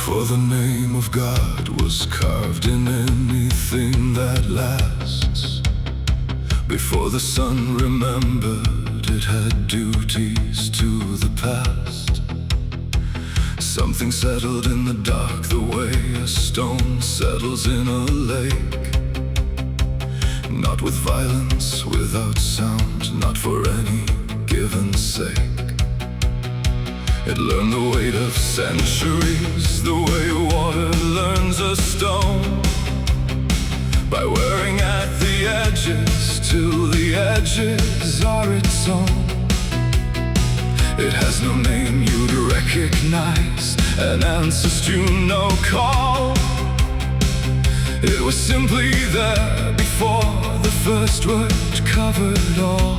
Before the name of God was carved in anything that lasts, before the sun remembered it had duties to the past, something settled in the dark the way a stone settles in a lake. Not with violence, without sound, not for any given sake. It learned the weight of centuries, the way water learns a stone, by wearing at the edges till the edges are its own. It has no name you'd recognize, an ancestor you know call. It was simply there before the first word covered all.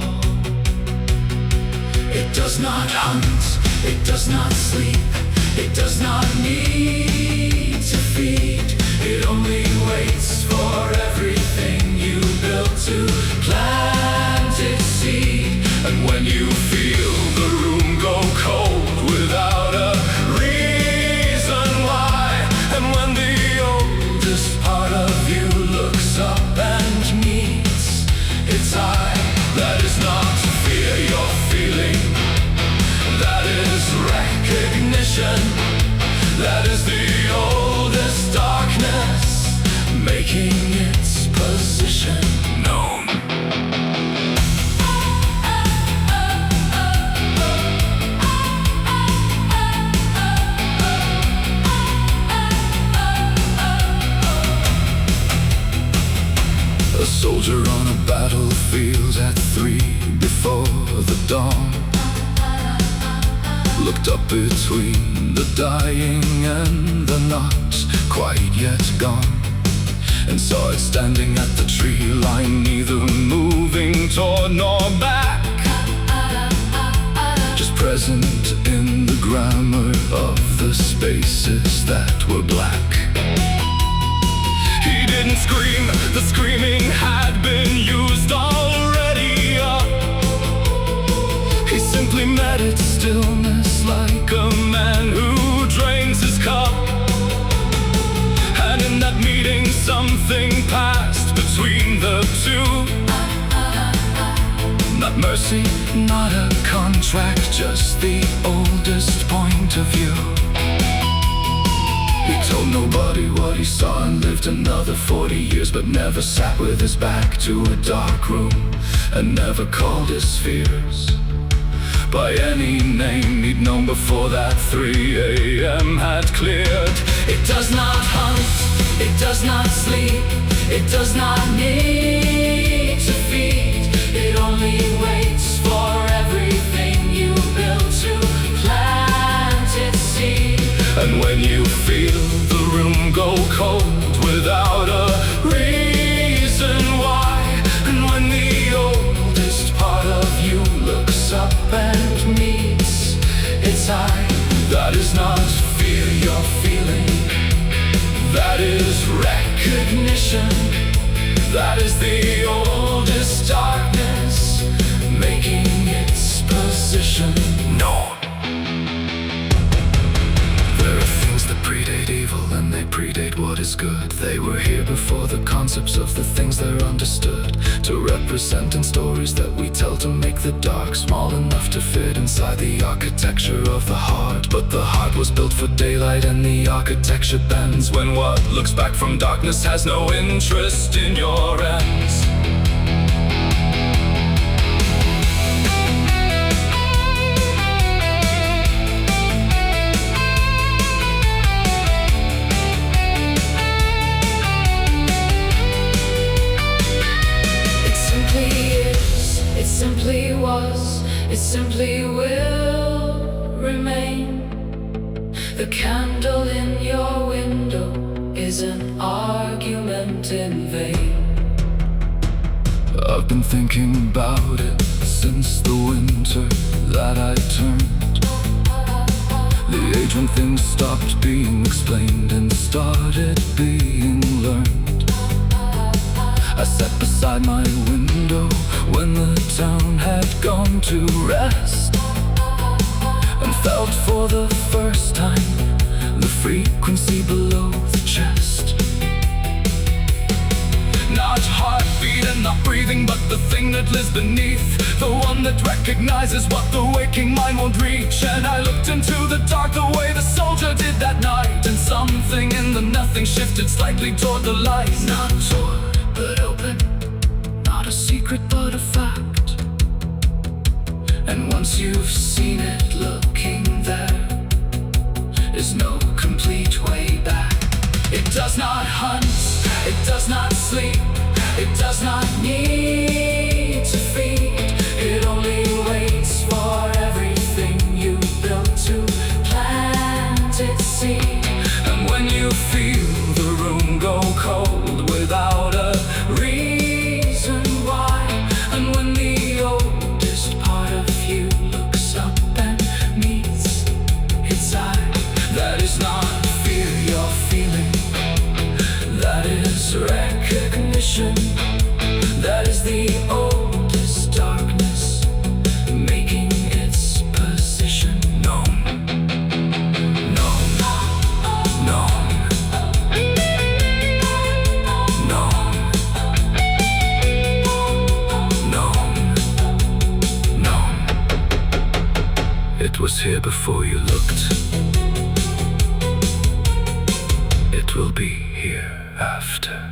It does not hunt, it does not sleep, it does not need to feed. It only waits for everything you built to plant its seed. And when you feel the room go cold without a reason why, and when the oldest part of you looks up and meets its eye, that is not fear you're feeling, that is recognition. That is the oldest darkness, making its position known. A soldier on a battlefield at 3 before the dawn looked up between the dying and the not quite yet gone, and saw it standing at the tree line, neither moving toward nor back, just present in the grammar of the spaces that were black. He didn't scream, the screaming had been used already up. He simply met its stillness like a man who drains his cup. And in that meeting something passed between the two. Not mercy, not a contract, just the oldest point of view. He told nobody what he saw and lived another 40 years, but never sat with his back to a dark room, and never called his fears by any name he'd known before that 3 a.m. had cleared. It does not hunt, it does not sleep, it does not need to feed. It only waits for everything you build to plant its seed. And when you feel the room go cold without a reason why, and when the oldest part of you looks up and meets its eye, that is not fear you're feeling, that is recognition. That is the oldest darkness, making its position known. There are things that predate evil, and they predate what is good. They were here before the concepts of the things they're understood, to represent in stories that we tell, to make the dark small enough to fit inside the architecture of the heart. But the heart was built for daylight, and the architecture bends when what looks back from darkness has no interest in your ends. It simply was, it simply will remain. The candle in your window is an argument in vain. I've been thinking about it since the winter that I turned, the age when things stopped being explained and started being learned. I sat beside my window when the town had gone to rest, and felt for the first time the frequency below the chest. Not heartbeat and not breathing, but the thing that lives beneath, the one that recognizes what the waking mind won't reach. And I looked into the dark the way the soldier did that night, and something in the nothing shifted slightly toward the light. Not toward, but open, not a secret but a fact. And once you've seen it, looking there is no complete way back. It does not hunt, it does not sleep, it does not need to feed. It only waits for everything you built to plant its seed. And when you feel the room go cold without a reason why, and when the oldest part of you looks up and meets its eye, that is not fear you're feeling, that is recognition. That is the oldest darkness making its position known. Known. Known. Known. Known. Known. It was here before you looked. It will be here after.